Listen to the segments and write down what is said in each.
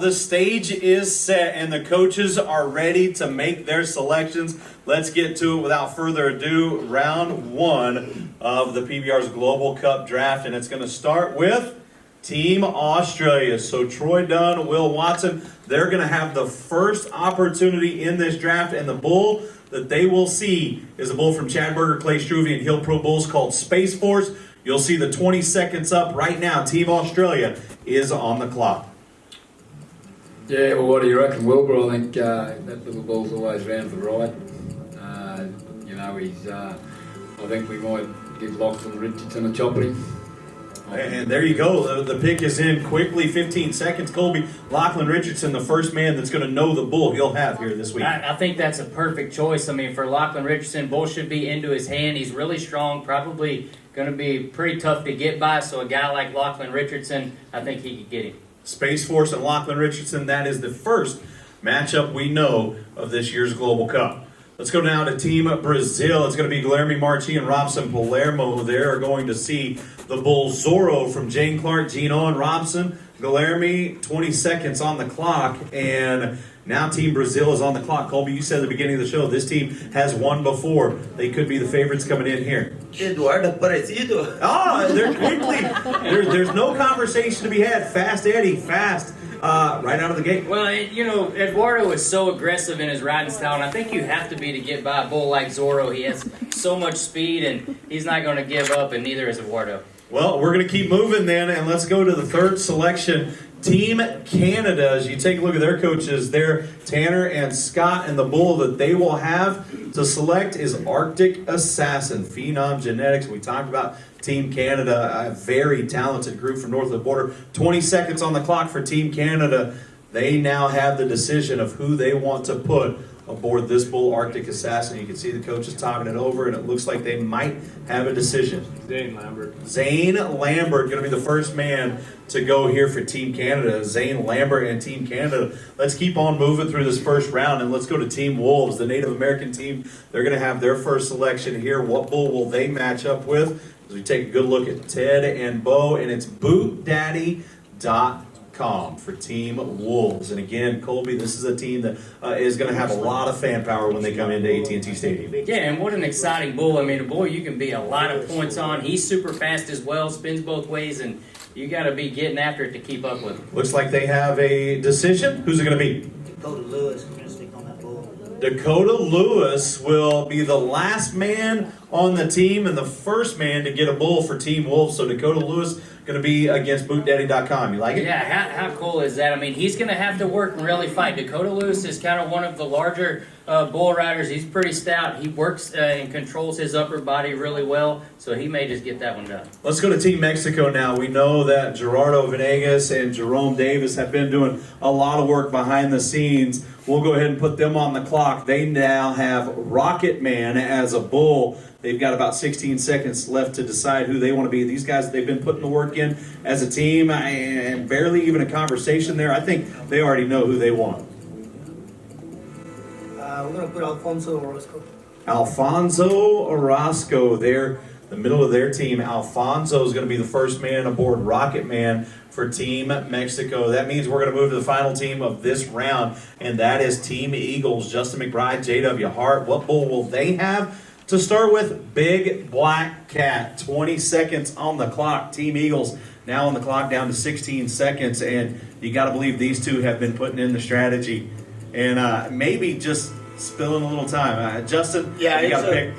the stage is set and the coaches are ready to make their selections. Let's get to it without further ado. Round one of the PBR's Global Cup draft, and it's going to start with Team Australia. So Troy Dunn, Will Watson, they're going to have the first opportunity in this draft, and the bull that they will see is a bull from Chadberger, Clay Struve, and Hill Pro Bulls called Space Force. You'll see the 20 seconds up right now. Team Australia is on the clock. Yeah, well, what do you reckon, Wilbur? I think that little bull's always round for the right. I think we might give Lachlan Richardson a chopping. And there you go. The pick is in quickly. 15 seconds. Colby, Lachlan Richardson, the first man that's going to know the bull he'll have here this week. I think that's a perfect choice. I mean, for Lachlan Richardson, bull should be into his hand. He's really strong, probably going to be pretty tough to get by. So a guy like Lachlan Richardson, I think he could get him. Space Force and Lachlan Richardson, that is the first matchup we know of this year's Global Cup. Let's go now to Team Brazil. It's going to be Guilherme Marti and Robson Palermo. They are going to see the bull Zorro from Jane Clark, Gino and Robson. Guilherme, 20 seconds on the clock, and now Team Brazil is on the clock. Colby, you said at the beginning of the show, this team has won before. They could be the favorites coming in here. Eduardo Parecido. Oh, they're quickly. There's no conversation to be had. Fast Eddie, fast. Right out of the gate. Well, Eduardo is so aggressive in his riding style, and I think you have to be to get by a bull like Zorro. He has so much speed, and he's not going to give up, and neither is Eduardo. Well, we're going to keep moving then, and let's go to the third selection. Team Canada, as you take a look at their coaches there, Tanner and Scott, and the bull that they will have to select is Arctic Assassin, Phenom Genetics. We talked about Team Canada, a very talented group from north of the border. 20 seconds on the clock for Team Canada. They now have the decision of who they want to put aboard this bull, Arctic Assassin. You can see the coaches talking it over, and it looks like they might have a decision. Zane Lambert. Zane Lambert going to be the first man to go here for Team Canada. Zane Lambert and Team Canada. Let's keep on moving through this first round, and let's go to Team Wolves, the Native American team. They're going to have their first selection here. What bull will they match up with? As we take a good look at Ted and Bo, and it's bootdaddy.com for Team Wolves. And again, Colby, this is a team that is going to have a lot of fan power when they come into AT&T Stadium. Yeah, and what an exciting bull. I mean, a bull you can be a lot of points on. He's super fast as well, spins both ways, and you got to be getting after it to keep up with him. Looks like they have a decision. Who's it going to be? Dakota Lewis. I'm going to stick on that bull. Dakota Lewis will be the last man on the team and the first man to get a bull for Team Wolves. So Dakota Lewis going to be against bootdaddy.com. You like it? Yeah, how cool is that? I mean, he's going to have to work and really fight. Dakota Lewis is kind of one of the larger bull riders. He's pretty stout. He works and controls his upper body really well, so he may just get that one done. Let's go to Team Mexico now. We know that Gerardo Venegas and Jerome Davis have been doing a lot of work behind the scenes. We'll go ahead and put them on the clock. They now have Rocket Man as a bull. They've got about 16 seconds left to decide who they want to be. These guys, they've been putting the work in as a team, and barely even a conversation there. I think they already know who they want. We're going to put Alfonso Orozco. Alfonso Orozco, they're the middle of their team. Alfonso is going to be the first man aboard Rocket Man for Team Mexico. That means we're going to move to the final team of this round, and that is Team Eagles. Justin McBride, J.W. Hart. What bull will they have? To start with, Big Black Cat. 20 seconds on the clock. Team Eagles now on the clock down to 16 seconds, and you got to believe these two have been putting in the strategy and maybe just spilling a little time. Justin, yeah, you got to pick.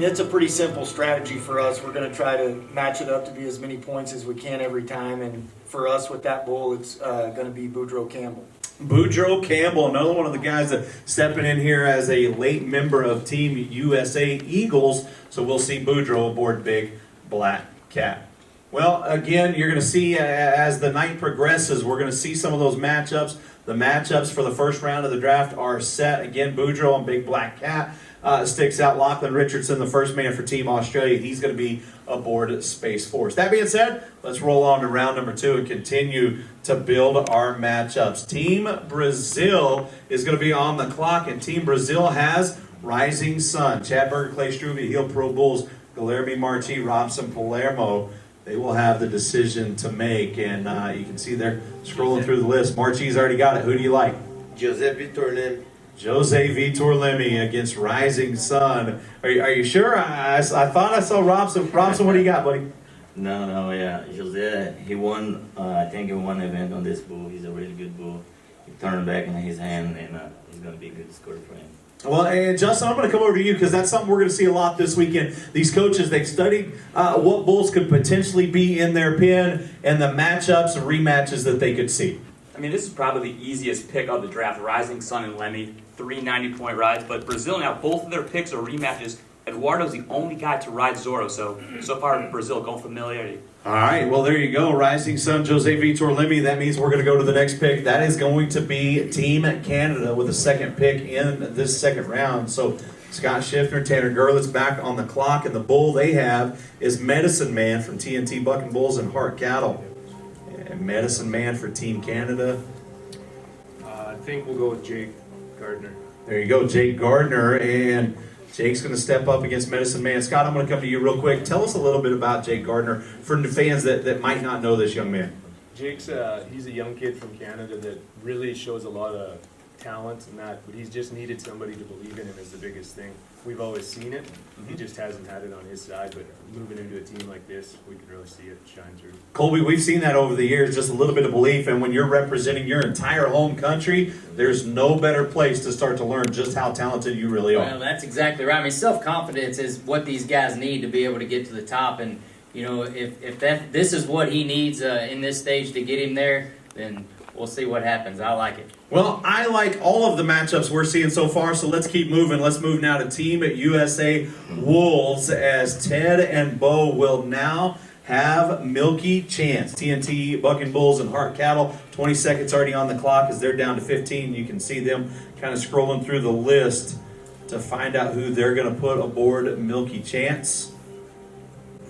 It's a pretty simple strategy for us. We're going to try to match it up to be as many points as we can every time, and for us with that bull, it's going to be Boudreaux Campbell. Boudreaux Campbell, another one of the guys that stepping in here as a late member of Team USA Eagles. So we'll see Boudreaux aboard Big Black Cat. Well, again, you're going to see as the night progresses, we're going to see some of those matchups. The matchups for the first round of the draft are set. Again, Boudreaux and Big Black Cat sticks out. Lachlan Richardson, the first man for Team Australia. He's going to be aboard Space Force. That being said, let's roll on to round number 2 and continue to build our matchups. Team Brazil is going to be on the clock, and Team Brazil has Rising Sun, Chadberger, Clay Struve, Heel Pro Bulls, Guilherme Marti, Robson Palermo. they will have the decision to make. And you can see they're scrolling through the list. Marchie's already got it. Who do you like? Jose Vitor Lim. Jose Vitor Lemi against Rising Sun. Are you sure? I thought I saw Robson. Robson, what do you got, buddy? No, yeah. Jose, he won, I think he won an event on this bull. He's a really good bull. He turned back in his hand, and he's going to be a good score for him. Well, and Justin, I'm going to come over to you because that's something we're going to see a lot this weekend. These coaches, they've studied what bulls could potentially be in their pen and the matchups and rematches that they could see. I mean, this is probably the easiest pick of the draft. Rising Sun and Lemmy, 3 90-point rides. But Brazil now, both of their picks are rematches. Eduardo's the only guy to ride Zorro, so far Brazil going familiarity. All right, well, there you go. Rising Sun, Jose Vitor Lemi. That means we're going to go to the next pick. That is going to be Team Canada with the second pick in this second round. So Scott Schiffner, Tanner Gerlitz back on the clock, and the bull they have is Medicine Man from T&T Bucking Bulls and Heart Cattle. And Medicine Man for Team Canada. I think we'll go with Jake Gardner. There you go, Jake Gardner, and Jake's going to step up against Medicine Man. Scott, I'm going to come to you real quick. Tell us a little bit about Jake Gardner for the fans that might not know this young man. Jake's he's a young kid from Canada that really shows a lot of talent and that, but he's just needed somebody to believe in him is the biggest thing. We've always seen it. He just hasn't had it on his side, but moving into a team like this, we can really see it shine through. Colby, we've seen that over the years, just a little bit of belief, and when you're representing your entire home country, there's no better place to start to learn just how talented you really are. Well, that's exactly right. I mean, self-confidence is what these guys need to be able to get to the top, and you know, if this is what he needs in this stage to get him there, then we'll see what happens. I like it. Well, I like all of the matchups we're seeing so far, so let's keep moving. Let's move now to Team USA Wolves, as Ted and Bo will now have Milky Chance. T&T Bucking Bulls and Heart Cattle. 20 seconds already on the clock as they're down to 15. You can see them kind of scrolling through the list to find out who they're going to put aboard Milky Chance.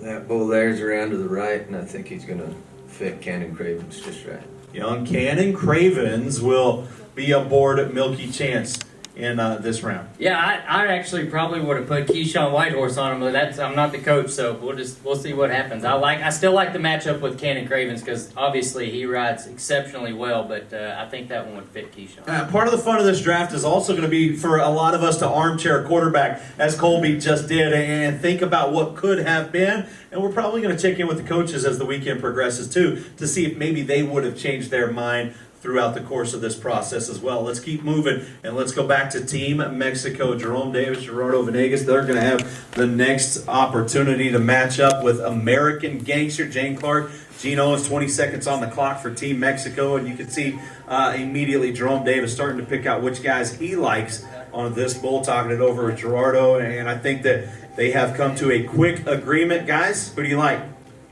That bull there's around to the right, and I think he's going to fit Cannon Cravens just right. Young Cannon Cravens will be aboard Milky Chance in this round. Yeah, I actually probably would have put Keyshawn Whitehorse on him, but I'm not the coach, so we'll see what happens. I still like the matchup with Cannon Cravens because obviously he rides exceptionally well, but I think that one would fit Keyshawn. Part of the fun of this draft is also going to be for a lot of us to armchair quarterback, as Colby just did, and think about what could have been. And we're probably going to check in with the coaches as the weekend progresses too, to see if maybe they would have changed their mind throughout the course of this process as well. Let's keep moving, and let's go back to Team Mexico. Jerome Davis, Gerardo Venegas, they're going to have the next opportunity to match up with American Gangster, Jane Clark. Gene Owens, 20 seconds on the clock for Team Mexico, and you can see immediately Jerome Davis starting to pick out which guys he likes on this bull, talking it over with Gerardo, and I think that they have come to a quick agreement. Guys, who do you like?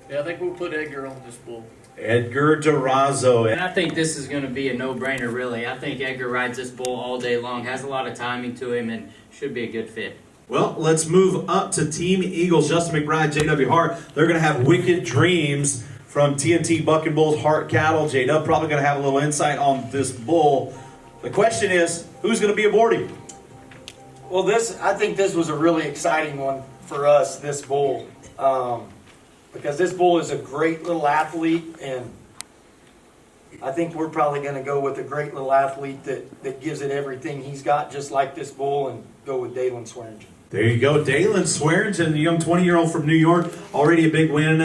Yeah, I think we'll put Edgar on this bull. Edgar Durazo. And I think this is going to be a no-brainer, really. I think Edgar rides this bull all day long, has a lot of timing to him, and should be a good fit. Well, let's move up to Team Eagles. Justin McBride, J.W. Hart. They're going to have Wicked Dreams from T&T Bucking Bulls, Heart Cattle. J.W. probably going to have a little insight on this bull. The question is, who's going to be aboard him? Well, I think this was a really exciting one for us, this bull. Because this bull is a great little athlete, and I think we're probably going to go with a great little athlete that gives it everything he's got, just like this bull, and go with Dalen Swearingen. There you go, Dalen Swearingen, the young 20-year-old from New York. Already a big win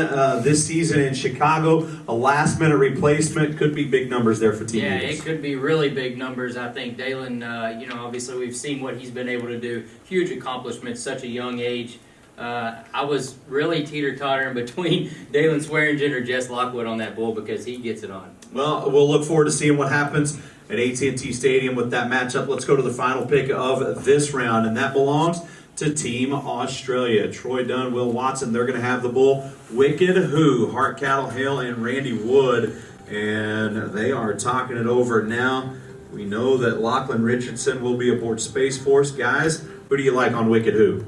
this season in Chicago. A last-minute replacement. Could be big numbers there for Team Yeah, Eagles. it could be really big numbers. I think Dalen, obviously we've seen what he's been able to do. Huge accomplishment, such a young age. I was really teeter-tottering between Dalen Swearingen or Jess Lockwood on that bull because he gets it on. Well, we'll look forward to seeing what happens at AT&T Stadium with that matchup. Let's go to the final pick of this round, and that belongs to Team Australia. Troy Dunn, Will Watson, they're going to have the bull. Wicked Who, Heart Cattle, Hale, and Randy Wood, and they are talking it over now. We know that Lachlan Richardson will be aboard Space Force. Guys, who do you like on Wicked Who?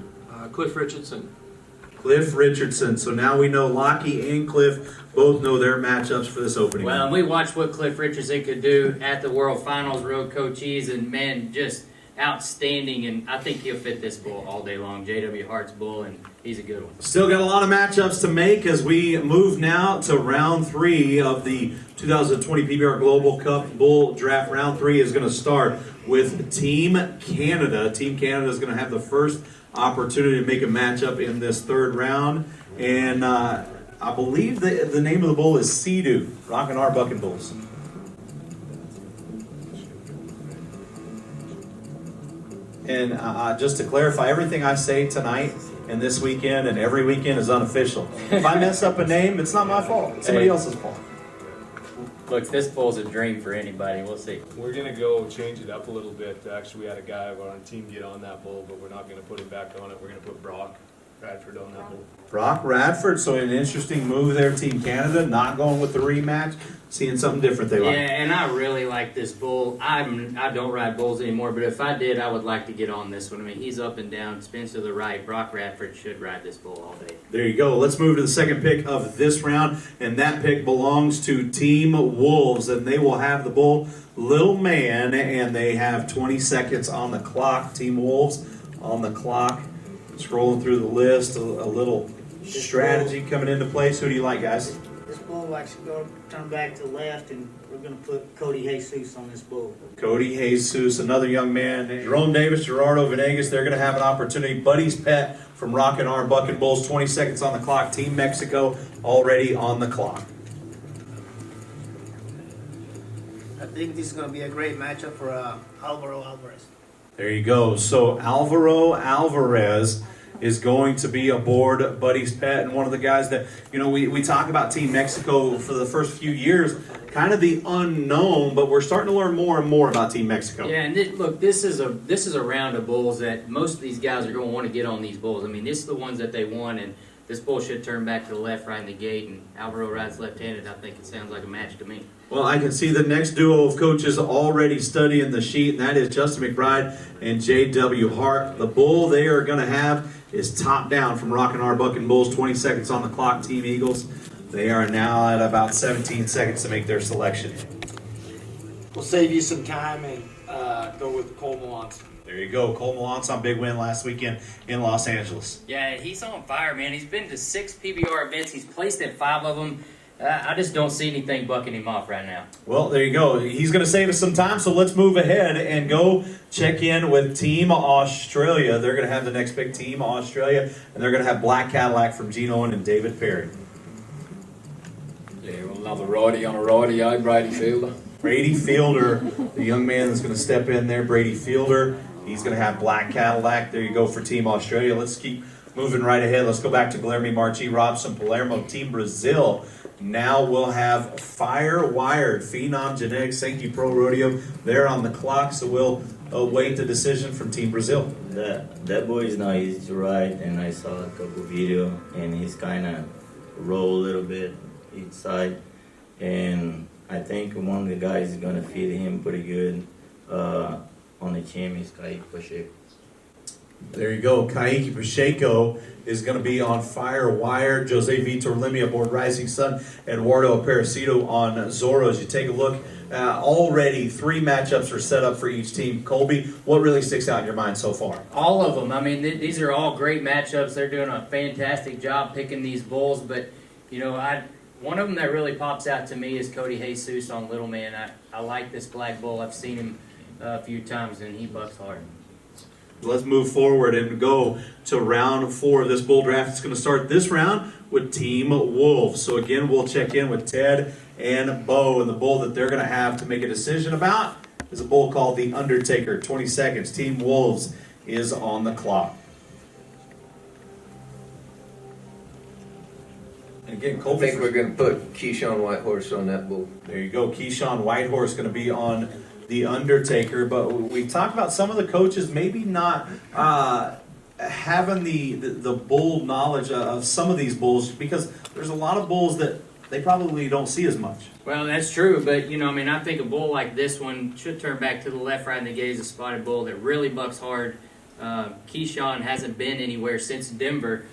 Cliff Richardson. Cliff Richardson. So now we know Lockie and Cliff both know their matchups for this opening. Well, and we watched what Cliff Richardson could do at the World Finals, rode Cochise, and man, just outstanding. And I think he'll fit this bull all day long. J.W. Hart's bull, and he's a good one. Still got a lot of matchups to make as we move now to round 3 of the 2020 PBR Global Cup Bull Draft. Round 3 is going to start with Team Canada. Team Canada is going to have the first opportunity to make a matchup in this 3rd round. And I believe the name of the bull is Sea-Doo, Rockin' Our Bucking Bulls. And just to clarify, everything I say tonight and this weekend and every weekend is unofficial. If I mess up a name, it's not my fault. It's somebody else's fault. Look, this bull's a dream for anybody. We'll see. We're gonna go change it up a little bit. Actually, we had a guy on our team get on that bull, but we're not gonna put him back on it. We're gonna put Brock Radford on that bull. Brock Radford, so an interesting move there, Team Canada, not going with the rematch, seeing something different they Yeah, like. and I really like this bull. I don't ride bulls anymore, but if I did, I would like to get on this one. I mean, he's up and down, spins to the right. Brock Radford should ride this bull all day. There you go. Let's move to the second pick of this round, and that pick belongs to Team Wolves, and they will have the bull Little Man, and they have 20 seconds on the clock. Team Wolves on the clock. Scrolling through the list, a little strategy coming into place. Who do you like, guys? This bull likes to go turn back to the left, and we're going to put Cody Jesus on this bull. Cody Jesus, another young man. Jerome Davis, Gerardo Venegas, they're going to have an opportunity. Buddy's Pet from Rockin' Our Bucking Bulls, 20 seconds on the clock. Team Mexico already on the clock. I think this is going to be a great matchup for Alvaro Alvarez. There you go. So Alvaro Alvarez is going to be aboard Buddy's Pet, and one of the guys that, you know, we talk about Team Mexico for the first few years, kind of the unknown, but we're starting to learn more and more about Team Mexico. Yeah, and look, this is a round of bulls that most of these guys are going to want to get on these bulls. I mean, this is the ones that they won, and this bull should turn back to the left right in the gate, and Alvaro rides left-handed. I think it sounds like a match to me. Well, I can see the next duo of coaches already studying the sheet, and that is Justin McBride and J.W. Hart. The bull they are going to have is top down from Rockin' Our Bucking Bulls. 20 seconds on the clock, Team Eagles. They are now at about 17 seconds to make their selection. We'll save you some time and go with Cole Malance. There you go. Cole Malance on big win last weekend in Los Angeles. Yeah, he's on fire, man. He's been to 6 PBR events. He's placed at 5 of them. I just don't see anything bucking him off right now. Well, there you go. He's going to save us some time, so let's move ahead and go check in with Team Australia. They're going to have the next pick, Team Australia, and they're going to have Black Cadillac from Gene Owen and David Perry. Yeah, we'll have a righty on a righty, Brady Fielder. Brady Fielder, the young man that's going to step in there, Brady Fielder. He's going to have Black Cadillac. There you go for Team Australia. Let's keep moving right ahead. Let's go back to Guilherme Marchi Robson Palermo, Team Brazil. Now we'll have Fire-Wired Phenom Genetics Sankey Pro Rodeo. They're on the clock, so we'll await the decision from Team Brazil. That boy is not easy to ride, and I saw a couple video, and he's kind of roll a little bit each side, and I think one of the guys is gonna feed him pretty good on the chin is Kaique Pacheco. There you go. Kaique Pacheco is going to be on Fire-Wired. Jose Vitor Lemi aboard Rising Sun. Eduardo Aparecido on Zorro. As you take a look, already 3 matchups are set up for each team. Colby, what really sticks out in your mind so far? All of them. I mean, these are all great matchups. They're doing a fantastic job picking these bulls. But, you know, one of them that really pops out to me is Cody Jesus on Little Man. I like this black bull. I've seen him a few times, and he bucks hard. Let's move forward and go to round 4 of this bull draft. It's going to start this round with Team Wolves. So again, we'll check in with Ted and Bo, and the bull that they're going to have to make a decision about is a bull called the Undertaker. 20 seconds. Team Wolves is on the clock. And again, I Colby, think we're going to put Keyshawn Whitehorse on that bull. there you go. Keyshawn Whitehorse going to be on the Undertaker, but we talked about some of the coaches maybe not having the bull knowledge of some of these bulls, because there's a lot of bulls that they probably don't see as much. Well, that's true, but, you know, I mean, I think a bull like this one should turn back to the left, right in the gate. Is a spotted bull that really bucks hard. Keyshawn hasn't been anywhere since Denver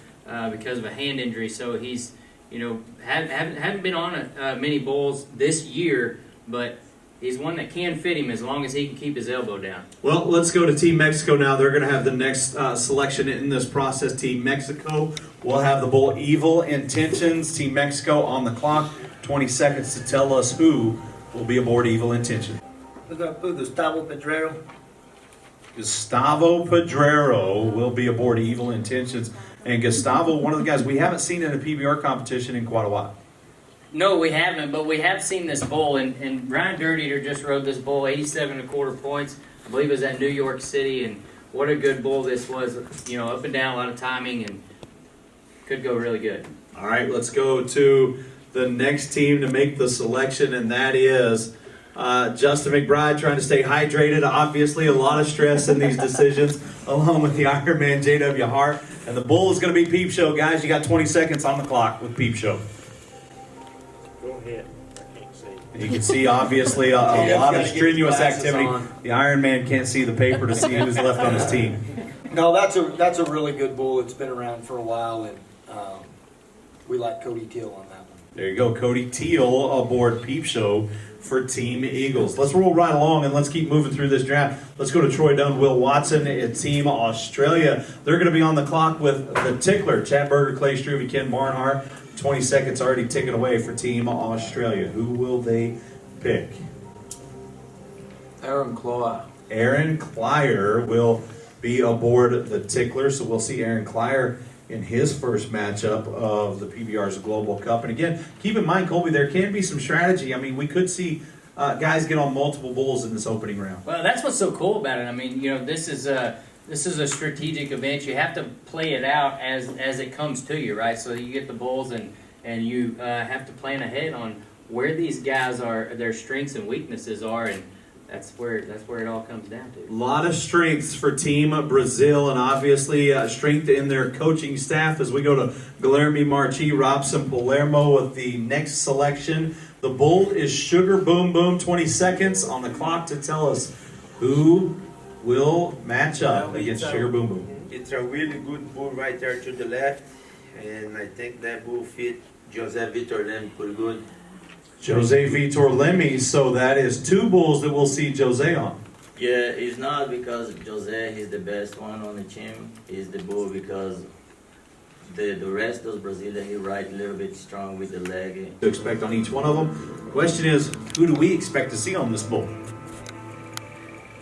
because of a hand injury, so he's, you know, haven't been on many bulls this year, but he's one that can fit him as long as he can keep his elbow down. Well, let's go to Team Mexico now. They're going to have the next selection in this process. Team Mexico will have the bull Evil Intentions. Team Mexico on the clock. 20 seconds to tell us who will be aboard Evil Intentions. We're going to put Gustavo Pedrero. Gustavo Pedrero will be aboard Evil Intentions. And Gustavo, one of the guys we haven't seen in a PBR competition in quite a while. No, we haven't, but we have seen this bull, and Ryan Dirteater just rode this bull, 87.25 points. I believe it was at New York City, and what a good bull this was. You know, up and down, a lot of timing, and could go really good. All right, let's go to the next team to make the selection, and that is Justin McBride trying to stay hydrated. Obviously, a lot of stress in these decisions, along with the Ironman J.W. Hart. And the bull is going to be Peep Show. Guys, you got 20 seconds on the clock with Peep Show. Go ahead. I can't see. You can see, obviously, a lot of strenuous activity. The Ironman can't see the paper to see who's left on his team. No, that's a really good bull. It's been around for a while, and we like Cody Teal on that one. There you go, Cody Teal aboard Peep Show for Team Eagles. Let's roll right along and let's keep moving through this draft. Let's go to Troy Dunn, Will Watson at Team Australia. They're going to be on the clock with the Tickler, Chad Berger, Clay Struve, Ken Barnhart. 20 seconds already ticking away for Team Australia. Who will they pick? Aaron Clyer. Aaron Clyer will be aboard the Tickler, so we'll see Aaron Clyer in his first matchup of the PBR's Global Cup. And again, keep in mind, Colby, there can be some strategy. I mean, we could see guys get on multiple bulls in this opening round. Well, that's what's so cool about it. I mean, you know, this is a strategic event. You have to play it out as it comes to you, right? So you get the bulls, and you have to plan ahead on where these guys are, their strengths and weaknesses are, and that's where it all comes down to. A lot of strengths for Team Brazil, and obviously strength in their coaching staff as we go to Guilherme Marchi, Robson Palermo with the next selection. The bull is Sugar Boom Boom. 20 seconds on the clock to tell us who will match up against Sugar Boom Boom. It's a really good bull right there to the left, and I think that bull fit Jose Vitor then pretty good. Jose Vitor Lemy, so that is two bulls that we'll see Jose on. Yeah, it's not because Jose is the best one on the team. It's the bull because the rest of Brazilian, he ride a little bit strong with the leg. To expect on each one of them. Question is, who do we expect to see on this bull?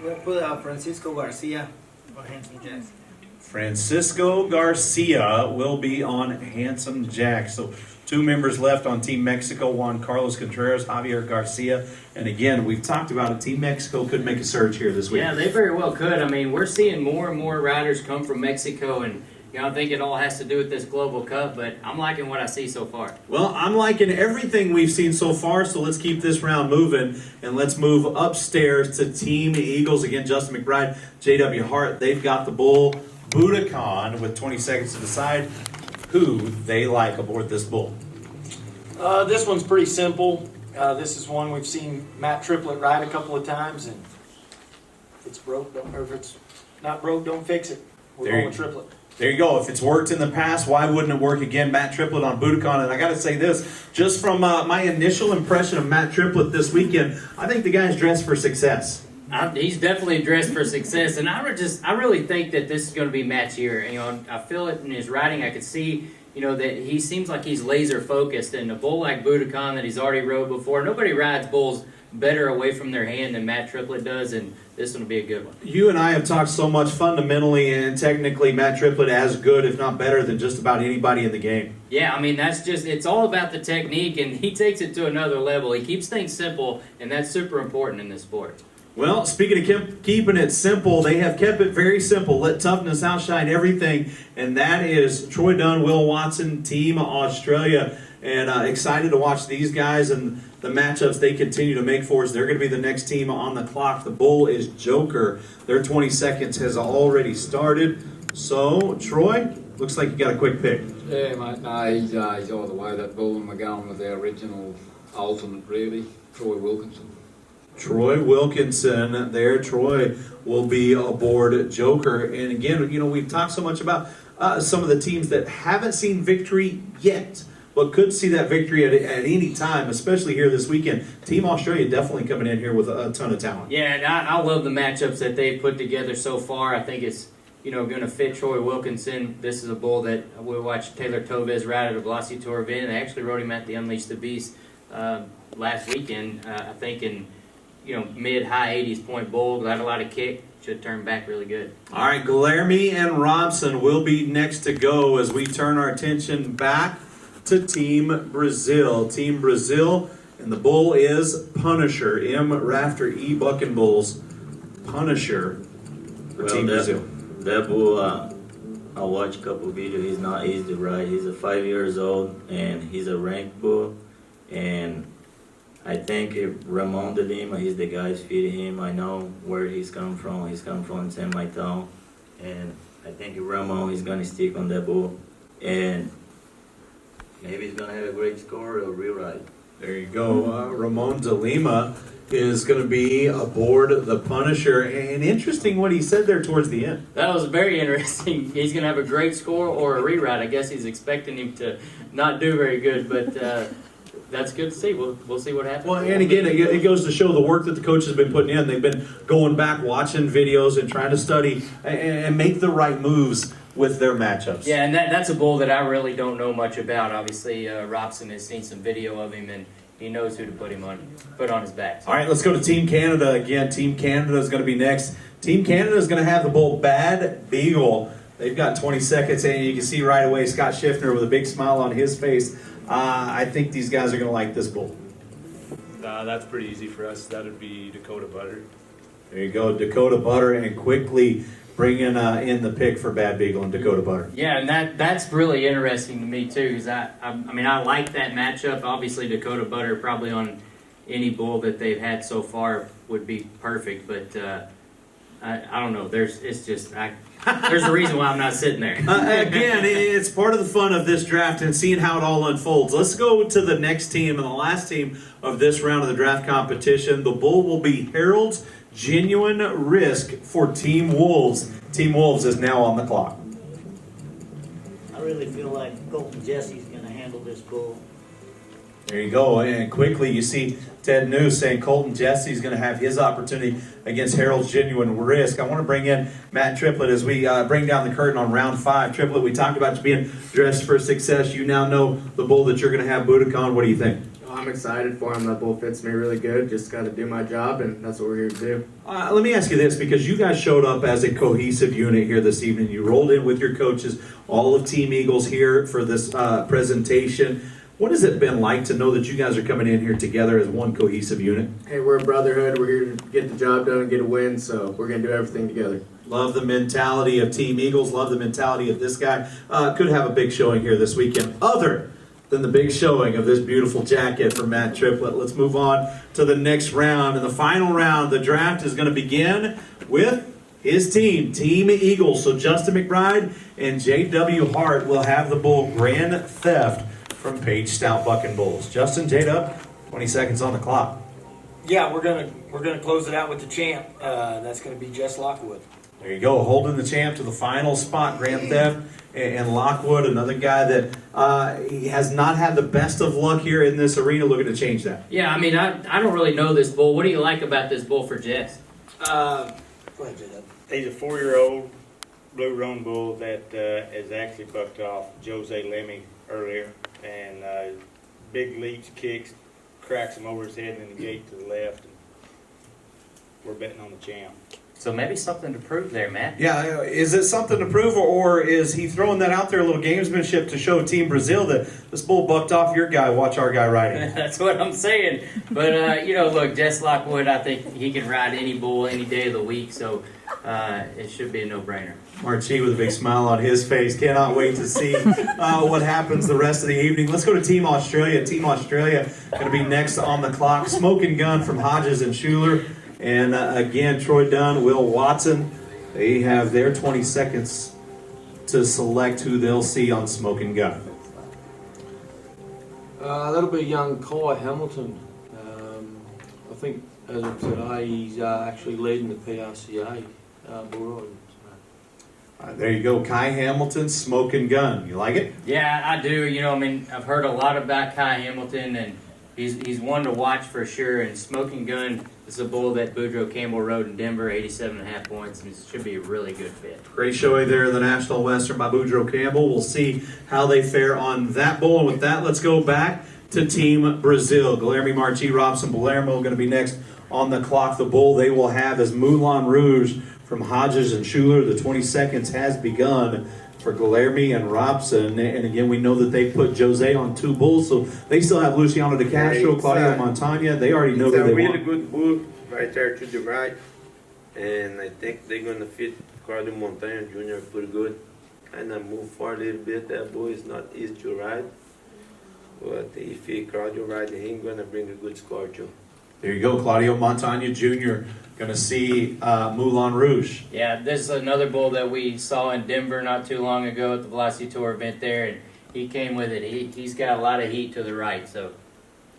We'll put Francisco Garcia or Hansen Jackson. Francisco Garcia will be on Handsome Jack. So two members left on Team Mexico, Juan Carlos Contreras, Javier Garcia. And again, we've talked about it. Team Mexico could make a surge here this week. Yeah, they very well could. I mean, we're seeing more and more riders come from Mexico, and you know, I think it all has to do with this Global Cup, but I'm liking what I see so far. Well, I'm liking everything we've seen so far, so let's keep this round moving, and let's move upstairs to Team Eagles. Again, Justin McBride, J.W. Hart, they've got the bull Budokan with 20 seconds to decide who they like aboard this bull. This one's pretty simple. This is one we've seen Matt Triplett ride a couple of times, and if it's broke, or if it's not broke, don't fix it. We're going with Triplett. There you go. If it's worked in the past, why wouldn't it work again? Matt Triplett on Budokan. And I got to say this, just from my initial impression of Matt Triplett this weekend, I think the guy's dressed for success. He's definitely dressed for success, and I really think that this is going to be Matt's year. You know, I feel it in his riding. I could see, you know, that he seems like he's laser focused, and a bull like Budokan that he's already rode before. Nobody rides bulls better away from their hand than Matt Triplett does, and this one will be a good one. You and I have talked so much fundamentally and technically Matt Triplett as good, if not better, than just about anybody in the game. Yeah, I mean, it's all about the technique, and he takes it to another level. He keeps things simple, and that's super important in this sport. Well, speaking of keeping it simple, they have kept it very simple. Let toughness outshine everything, and that is Troy Dunn, Will Watson, Team Australia. And excited to watch these guys and the matchups they continue to make for us. They're going to be the next team on the clock. The bull is Joker. Their 20 seconds has already started. So, Troy, looks like you got a quick pick. Yeah, mate, no, he's all the way, that bull, and we're going with our original ultimate, really, Troy Wilkinson. Troy Wilkinson there. Troy will be aboard Joker. And again, you know, we've talked so much about some of the teams that haven't seen victory yet. but could see that victory at any time, especially here this weekend. Team Australia definitely coming in here with a ton of talent. Yeah, and I love the matchups that they've put together so far. I think it's going to fit Troy Wilkinson. This is a bull that we watched Taylor Tovez ride at a Velocitour event. They actually rode him at the Unleash the Beast last weekend, I think in mid-high 80s point bull. Got a lot of kick. Should turn back really good. All right, Guilherme and Robson will be next to go as we turn our attention back to Team Brazil. Team Brazil, and the bull is Punisher. M. Rafter E. Bucking Bulls. Punisher for Team Brazil. That bull, I watched a couple videos. He's not easy to ride. He's 5 years old, and he's a ranked bull. And I think Ramon de Lima, he's the guy feeding him. I know where he's come from. He's come from San Maitão. And I think Ramon is going to stick on that bull. And maybe he's going to have a great score or a real ride. There you go. Ramon de Lima is going to be aboard the Punisher. And interesting what he said there towards the end. That was very interesting. He's going to have a great score or a reride. I guess he's expecting him to not do very good, but that's good to see. We'll see what happens. Well, and again, it goes to show the work that the coach has been putting in. They've been going back, watching videos, and trying to study and make the right moves with their matchups. Yeah, and that's a bull that I really don't know much about. Obviously, Robson has seen some video of him, and he knows who to put on his back. So. All right, let's go to Team Canada again. Team Canada is going to be next. Team Canada is going to have the bull Bad Beagle. They've got 20 seconds, and you can see right away Scott Schiffner with a big smile on his face. I think these guys are going to like this bull. That's pretty easy for us. That would be Dakota Butter. There you go, Dakota Butter, and quickly bringing in the pick for Bad Beagle and Dakota Butter. Yeah, and that's really interesting to me too, because I like that matchup. Obviously, Dakota Butter probably on any bull that they've had so far would be perfect, but I don't know. There's a reason why I'm not sitting there. Again, it's part of the fun of this draft and seeing how it all unfolds. Let's go to the next team and the last team of this round of the draft competition. The bull will be Harold's Genuine Risk for Team Wolves. Team Wolves is now on the clock. I really feel like Colton Jesse's going to handle this bull. There you go. And quickly you see Ted News saying Colton Jesse's going to have his opportunity against Harold's Genuine Risk. I want to bring in Matt Triplett as we bring down the curtain on round 5. Triplett, we talked about you being dressed for success. You now know the bull that you're going to have Budokan. What do you think? I'm excited for him. That bull fits me really good. Just got to do my job, and that's what we're here to do. Let me ask you this, because you guys showed up as a cohesive unit here this evening. You rolled in with your coaches, all of Team Eagles here for this presentation. What has it been like to know that you guys are coming in here together as one cohesive unit? Hey, we're a brotherhood. We're here to get the job done and get a win, so we're going to do everything together. Love the mentality of Team Eagles. Love the mentality of this guy. Could have a big showing here this weekend, other than the big showing of this beautiful jacket for Matt Triplett. Let's move on to the next round. In the final round, the draft is going to begin with his team, Team Eagles. So Justin McBride and J.W. Hart will have the bull Grand Theft from Page Stout Bucking Bulls. Justin, J-Dub, 20 seconds on the clock. Yeah, we're gonna close it out with the champ. That's gonna be Jess Lockwood. There you go, holding the champ to the final spot, Grand Theft and Lockwood, another guy that he has not had the best of luck here in this arena, looking to change that. Yeah, I mean, I don't really know this bull. What do you like about this bull for Jess? Go ahead, J-Dub. He's a 4-year-old blue roan bull that has actually bucked off Jose Lemmy earlier, and big leaps, kicks, cracks him over his head and then the gate to the left. And we're betting on the champ. So maybe something to prove there, Matt. Yeah, is it something to prove, or is he throwing that out there, a little gamesmanship to show Team Brazil that this bull bucked off your guy, watch our guy riding? That's what I'm saying. But, look, Jess Lockwood, I think he can ride any bull any day of the week, so it should be a no-brainer. Marchi with a big smile on his face. Cannot wait to see what happens the rest of the evening. Let's go to Team Australia. Team Australia going to be next on the clock. Smoking Gun from Hodges and Schuler. And again, Troy Dunn, Will Watson. They have their 20 seconds to select who they'll see on Smoking Gun. That'll be young Kai Hamilton. I think, as of today, he's actually leading the PRCA bull riding. There you go, Kai Hamilton, Smoking Gun. You like it? Yeah, I do. You know, I mean, I've heard a lot about Kai Hamilton, and he's one to watch for sure. And Smoking Gun is a bull that Boudreaux Campbell rode in Denver, 87.5 points, and it should be a really good fit. Great showing there in the National Western by Boudreaux Campbell. We'll see how they fare on that bull. And with that, let's go back to Team Brazil. Guilherme Marti, Robson Palermo going to be next on the clock. The bull they will have is Moulin Rouge from Hodges and Schuler. The 20 seconds has begun for Guilherme and Robson. And again, we know that they put Jose on 2 bulls, so they still have Luciano de Castro, Claudio Montagna. They already know who they It's a really want. good bull right there to the right. And I think they're going to fit Claudio Montagna Jr. pretty good. Kind of move forward a little bit. That bull is not easy to ride. But if he Claudio ride him, going to bring a good score too. There you go, Claudio Montagna Jr. Going to see Moulin Rouge. Yeah, this is another bull that we saw in Denver not too long ago at the Velocity Tour event there, and he came with it. He's got a lot of heat to the right, so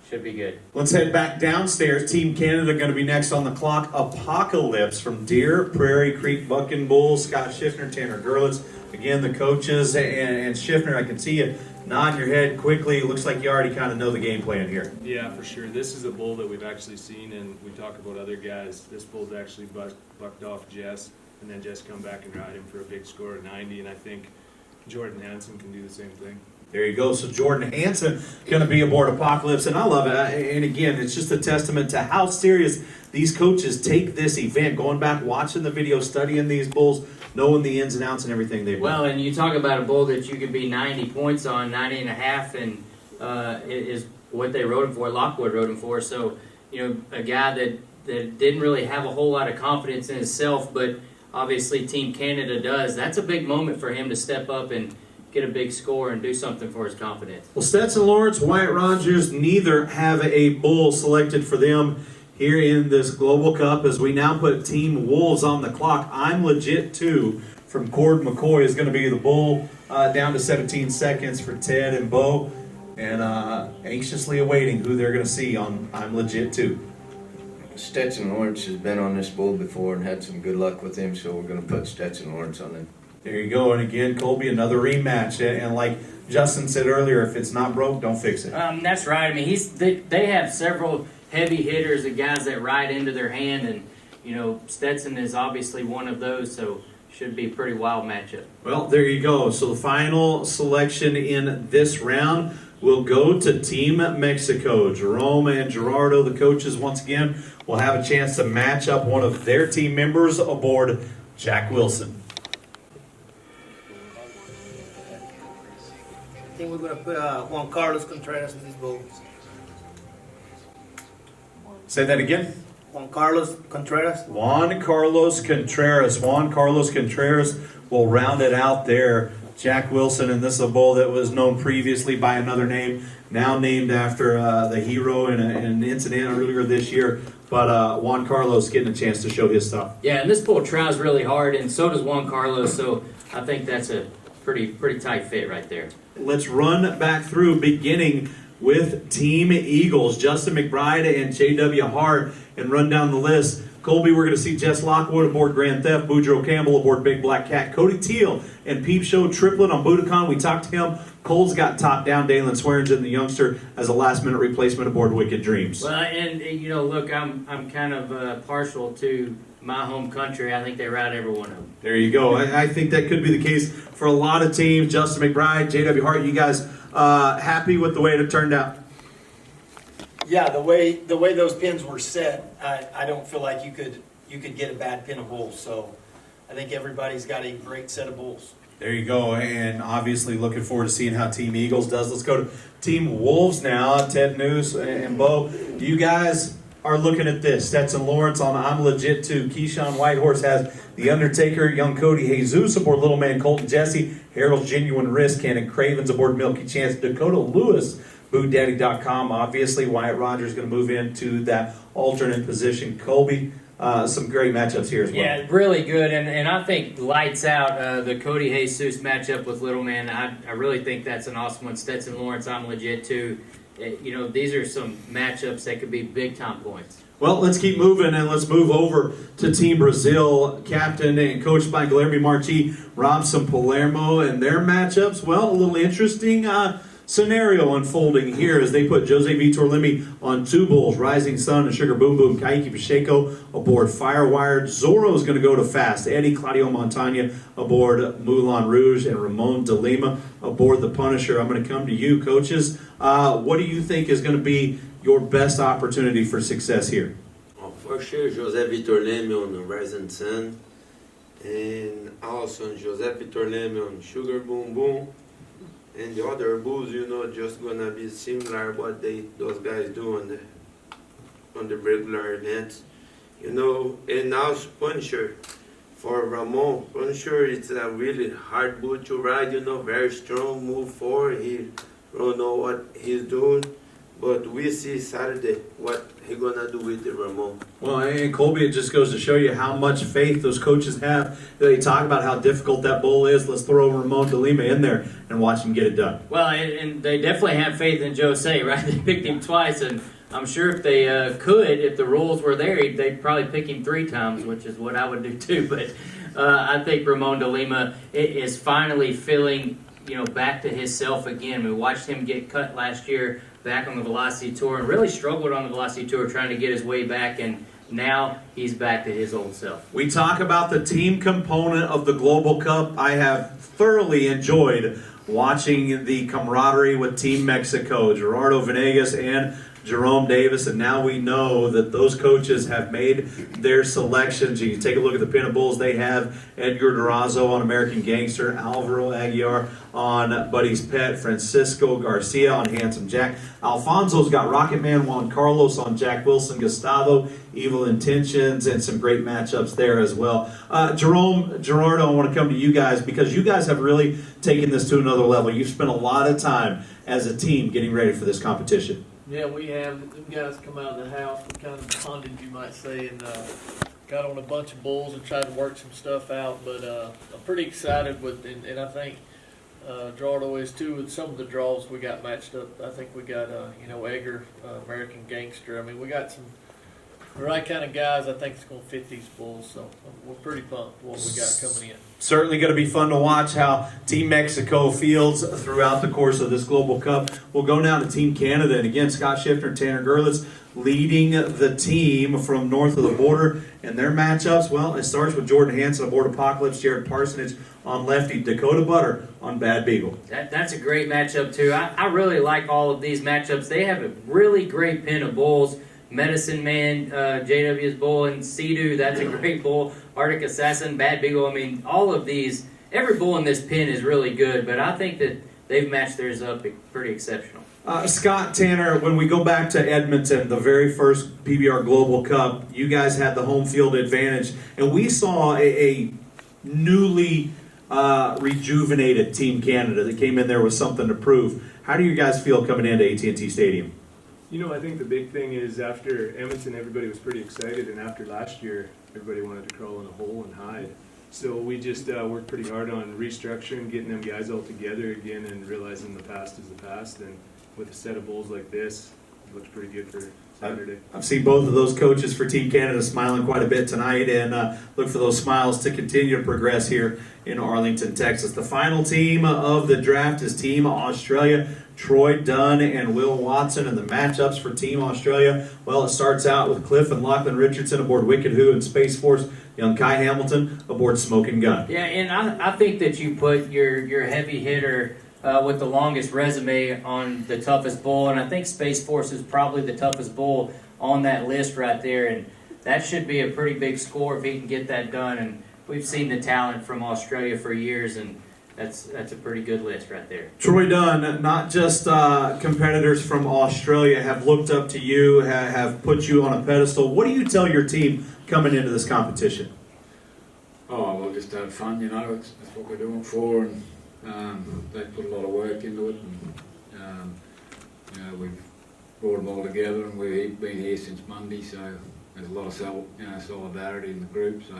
should be good. Let's head back downstairs. Team Canada going to be next on the clock. Apocalypse from Deer, Prairie Creek Bucking Bulls. Scott Schiffner, Tanner Gerlitz. Again, the coaches and Schiffner, I can see you nodding your head quickly. It looks like you already kind of know the game plan here. Yeah, for sure. This is a bull that we've actually seen, and we talk about other guys. This bull's actually bucked off Jess, and then Jess come back and ride him for a big score of 90, and I think Jordan Hansen can do the same thing. There you go. So Jordan Hansen going to be aboard Apocalypse, and I love it. And again, it's just a testament to how serious these coaches take this event. Going back, watching the video, studying these bulls, knowing the ins and outs and everything they've done. Well, and you talk about a bull that you could be 90 points on, 90.5, and it is what they rode him for. Lockwood rode him for. So, you know, a guy that didn't really have a whole lot of confidence in himself, but obviously Team Canada does. That's a big moment for him to step up and get a big score and do something for his confidence. Well, Stetson Lawrence, Wyatt Rogers, neither have a bull selected for them here in this Global Cup as we now put Team Wolves on the clock. I'm Legit Too from Cord McCoy is going to be the bull down to 17 seconds for Ted and Bo, and anxiously awaiting who they're going to see on I'm Legit Too. Stetson Lawrence has been on this bull before and had some good luck with him, so we're going to put Stetson Lawrence on it. There you go. And again, Colby, another rematch. And like Justin said earlier, if it's not broke, don't fix it. That's right. I mean, they have several heavy hitters, the guys that ride into their hand, and you know Stetson is obviously one of those, so should be a pretty wild matchup. Well, there you go. So the final selection in this round will go to Team Mexico. Jerome and Gerardo, the coaches, once again, will have a chance to match up one of their team members aboard Jack Wilson. I think we're going to put Juan Carlos Contreras in these bulls. Say that again. Juan Carlos Contreras. Juan Carlos Contreras. Juan Carlos Contreras will round it out there. Jack Wilson, and this is a bull that was known previously by another name, now named after the hero in an incident earlier this year. But Juan Carlos getting a chance to show his stuff. Yeah, and this bull tries really hard, and so does Juan Carlos, so I think that's a pretty tight fit right there. Let's run back through, beginning with Team Eagles, Justin McBride and J.W. Hart, and run down the list. Colby, we're going to see Jess Lockwood aboard Grand Theft, Boudreaux Campbell aboard Big Black Cat, Cody Teal and Peep Show triplet on Budokan. We talked to him. Cole's got top down. Dalen Swearingen, the youngster, as a last-minute replacement aboard Wicked Dreams. Well, and you know, look, I'm kind of partial to my home country. I think they ride every one of them. There you go. I think that could be the case for a lot of teams. Justin McBride, J.W. Hart, you guys happy with the way it turned out? Yeah, the way those pins were set, I don't feel like you could get a bad pin of bulls. So I think everybody's got a great set of bulls. There you go, and obviously looking forward to seeing how Team Eagles does. Let's go to Team Wolves now. Ted News and Bo, you guys are looking at this. Stetson Lawrence on I'm Legit Too. Keyshawn Whitehorse has The Undertaker, Young Cody Jesus aboard Little Man Colton Jesse, Harold's Genuine Risk, Cannon Cravens aboard Milky Chance, Dakota Lewis, BootDaddy.com. Obviously, Wyatt Rogers going to move into that alternate position. Colby, some great matchups here as well. Yeah, really good, and I think lights out the Cody Jesus matchup with Little Man. I really think that's an awesome one. Stetson Lawrence, I'm Legit Too, these are some matchups that could be big time points. Well, let's keep moving, and let's move over to Team Brazil, captain and coached by Guilherme Marti, Robson Palermo, and their matchups. Well, a little interesting scenario unfolding here as they put Jose Vitor Leme on 2 bulls, Rising Sun and Sugar Boom Boom, Kaique Pacheco aboard Firewired. Zorro is going to go to Fast, Eddie Claudio Montaña aboard Moulin Rouge, and Ramon de Lima aboard the Punisher. I'm going to come to you, coaches. What do you think is going to be your best opportunity for success here? Well, for sure, José Vitor Leme on the Rising Sun, and also José Vitor Leme on Sugar Boom Boom, and the other bulls, just gonna be similar what those guys do on the regular events, and also Punisher for Ramon. Punisher, it's a really hard bull to ride, very strong, move forward. He don't know what he's doing. But we see Saturday what he gonna do with the Ramon. Well, and Colby, it just goes to show you how much faith those coaches have. They talk about how difficult that bull is. Let's throw Ramon de Lima in there and watch him get it done. Well, and they definitely have faith in Jose, right? They picked him twice, and I'm sure if they could, if the rules were there, they'd probably pick him 3 times, which is what I would do too. But I think Ramon de Lima is finally feeling, back to himself again. We watched him get cut last year back on the Velocity Tour and really struggled on the Velocity Tour trying to get his way back, and now he's back to his old self. We talk about the team component of the Global Cup. I have thoroughly enjoyed watching the camaraderie with Team Mexico, Gerardo Venegas and Jerome Davis, and now we know that those coaches have made their selections. You can take a look at the pin of bulls they have: Edgar Durazo on American Gangster, Alvaro Aguiar on Buddy's Pet, Francisco Garcia on Handsome Jack. Alfonso's got Rocket Man, Juan Carlos on Jack Wilson, Gustavo, Evil Intentions, and some great matchups there as well. Jerome, Gerardo, I want to come to you guys because you guys have really taken this to another level. You've spent a lot of time as a team getting ready for this competition. Yeah, we have. Them guys come out of the house. We kind of bonded, you might say, and got on a bunch of bulls and tried to work some stuff out. But I'm pretty excited with, and I think Gerardo is too, with some of the draws we got matched up. I think we got, Edgar, American Gangster. I mean, we got some the right kind of guys. I think it's going to fit these bulls. So we're pretty pumped what we got coming in. Certainly going to be fun to watch how Team Mexico fields throughout the course of this Global Cup. We'll go now to Team Canada. And again, Scott Shifter and Tanner Gerlitz leading the team from north of the border. And their matchups, well, it starts with Jordan Hansen aboard Apocalypse, Jared Parsonage on Lefty, Dakota Butter on Bad Beagle. That's a great matchup, too. I really like all of these matchups. They have a really great pin of bulls. Medicine Man, JW's bull, and Sea-Doo, that's a great bull. Arctic Assassin, Bad Beagle, I mean, all of these, every bull in this pin is really good, but I think that they've matched theirs up pretty exceptional. Scott, Tanner, when we go back to Edmonton, the very first PBR Global Cup, you guys had the home field advantage, and we saw a newly rejuvenated Team Canada that came in there with something to prove. How do you guys feel coming into AT&T Stadium? I think the big thing is after Edmonton, everybody was pretty excited, and after last year, everybody wanted to crawl in a hole and hide. So we just worked pretty hard on restructuring, getting them guys all together again, and realizing the past is the past. And with a set of bulls like this, it looks pretty good for Saturday. I've seen both of those coaches for Team Canada smiling quite a bit tonight, and look for those smiles to continue to progress here in Arlington, Texas. The final team of the draft is Team Australia. Troy Dunn and Will Watson, and the matchups for Team Australia. Well, it starts out with Cliff and Lachlan Richardson aboard Wicked Who and Space Force. Young Kai Hamilton aboard Smoking Gun. Yeah, and I think that you put your heavy hitter with the longest resume on the toughest bull, and I think Space Force is probably the toughest bull on that list right there, and that should be a pretty big score if he can get that done. And we've seen the talent from Australia for years, and that's a pretty good list right there. Troy Dunn, not just competitors from Australia have looked up to you, have put you on a pedestal. What do you tell your team coming into this competition? Oh, we'll just have fun, that's what we're doing for, and they put a lot of work into it, and we've brought them all together, and we've been here since Monday, so there's a lot of solidarity in the group, so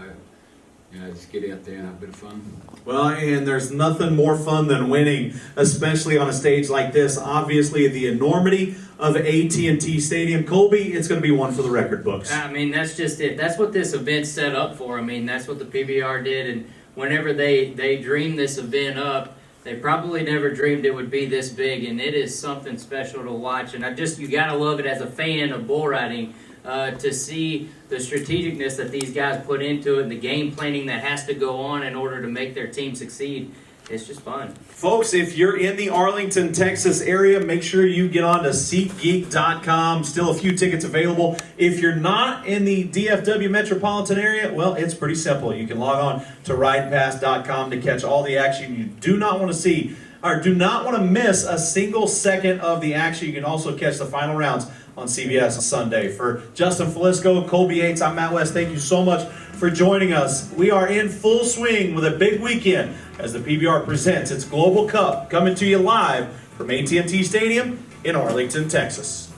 just get out there and have a bit of fun. Well, and there's nothing more fun than winning, especially on a stage like this. Obviously, the enormity of AT&T Stadium. Colby, it's going to be one for the record books. I mean, that's just it. That's what this event's set up for. I mean, that's what the PBR did, and whenever they dreamed this event up, they probably never dreamed it would be this big, and it is something special to watch. And you gotta love it as a fan of bull riding to see the strategicness that these guys put into it and the game planning that has to go on in order to make their team succeed. It's just fun. Folks, if you're in the Arlington, Texas area, make sure you get on to SeatGeek.com. Still a few tickets available. If you're not in the DFW metropolitan area, well, it's pretty simple. You can log on to ridepass.com to catch all the action you do not want to see, or do not want to miss a single second of the action. You can also catch the final rounds on CBS on Sunday. For Justin Falisco, Colby Yates, I'm Matt West. Thank you so much for joining us. We are in full swing with a big weekend as the PBR presents its Global Cup, coming to you live from AT&T Stadium in Arlington, Texas.